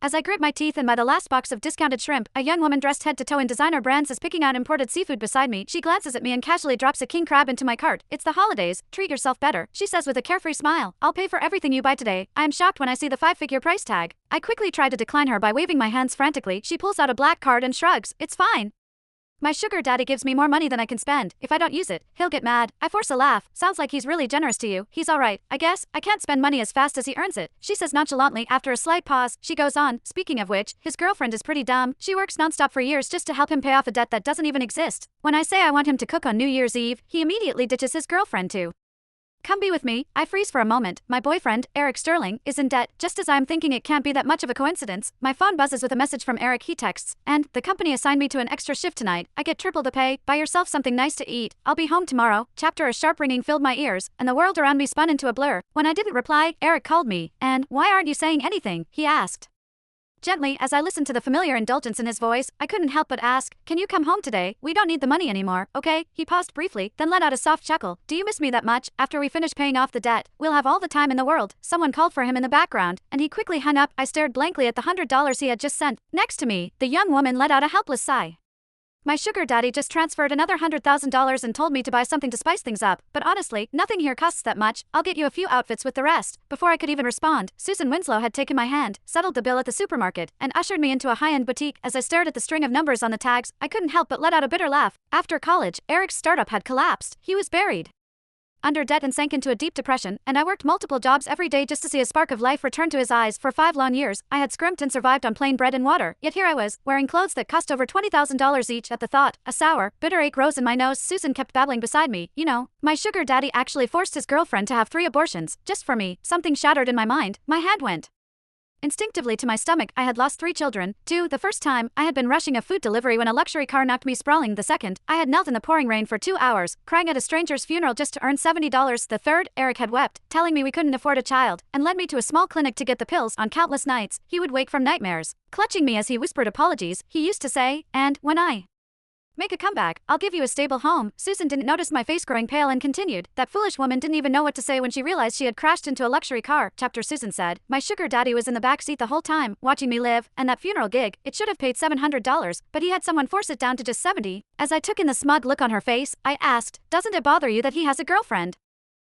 As I grit my teeth and buy the last box of discounted shrimp, a young woman dressed head to toe in designer brands is picking out imported seafood beside me. She glances at me and casually drops a king crab into my cart. It's the holidays, treat yourself better, she says with a carefree smile. I'll pay for everything you buy today. I am shocked when I see the 5-figure price tag. I quickly try to decline her by waving my hands frantically. She pulls out a black card and shrugs. It's fine. My sugar daddy gives me more money than I can spend. If I don't use it, he'll get mad. I force a laugh. Sounds like he's really generous to you. He's alright, I guess. I can't spend money as fast as he earns it, she says nonchalantly. After a slight pause, she goes on. Speaking of which, his girlfriend is pretty dumb. She works nonstop for years just to help him pay off a debt that doesn't even exist. When I say I want him to cook on New Year's Eve, he immediately ditches his girlfriend too. Come be with me. I freeze for a moment. My boyfriend, Eric Sterling, is in debt. Just as I'm thinking it can't be that much of a coincidence, my phone buzzes with a message from Eric. He texts, and the company assigned me to an extra shift tonight. I get triple the pay. Buy yourself something nice to eat. I'll be home tomorrow. Chapter. A sharp ringing filled my ears, and the world around me spun into a blur. When I didn't reply, Eric called me. And why aren't you saying anything? He asked. Gently, as I listened to the familiar indulgence in his voice, I couldn't help but ask, can you come home today? We don't need the money anymore, okay? He paused briefly, then let out a soft chuckle. Do you miss me that much? After we finish paying off the debt, we'll have all the time in the world. Someone called for him in the background, and he quickly hung up. I stared blankly at the $100 he had just sent. Next to me, the young woman let out a helpless sigh. My sugar daddy just transferred another $100,000 and told me to buy something to spice things up, but honestly, nothing here costs that much. I'll get you a few outfits with the rest. Before I could even respond, Susan Winslow had taken my hand, settled the bill at the supermarket, and ushered me into a high-end boutique. As I stared at the string of numbers on the tags, I couldn't help but let out a bitter laugh. After college, Eric's startup had collapsed. He was buried under debt and sank into a deep depression, and I worked multiple jobs every day just to see a spark of life return to his eyes. For 5 long years, I had scrimped and survived on plain bread and water, yet here I was, wearing clothes that cost over $20,000 each. At the thought, a sour, bitter ache rose in my nose. Susan kept babbling beside me. You know, my sugar daddy actually forced his girlfriend to have 3 abortions, just for me. Something shattered in my mind. My head went instinctively to my stomach. I had lost 3 children. 2, the first time, I had been rushing a food delivery when a luxury car knocked me sprawling. The second, I had knelt in the pouring rain for 2 hours, crying at a stranger's funeral just to earn $70. The third, Eric had wept, telling me we couldn't afford a child, and led me to a small clinic to get the pills. On countless nights, he would wake from nightmares, clutching me as he whispered apologies. He used to say, and when I make a comeback, I'll give you a stable home. Susan didn't notice my face growing pale and continued, that foolish woman didn't even know what to say when she realized she had crashed into a luxury car. Chapter. Susan said, my sugar daddy was in the back seat the whole time, watching me live, and that funeral gig, it should have paid $700, but he had someone force it down to just $70. As I took in the smug look on her face, I asked, doesn't it bother you that he has a girlfriend?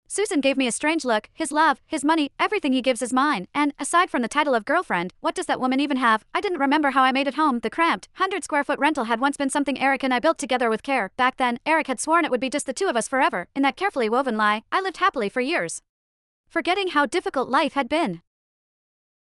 Susan gave me a strange look. His love, his money, everything he gives is mine, and, aside from the title of girlfriend, what does that woman even have? I didn't remember how I made it home. The cramped, 100-square-foot rental had once been something Eric and I built together with care. Back then, Eric had sworn it would be just the 2 of us forever. In that carefully woven lie, I lived happily for years, forgetting how difficult life had been.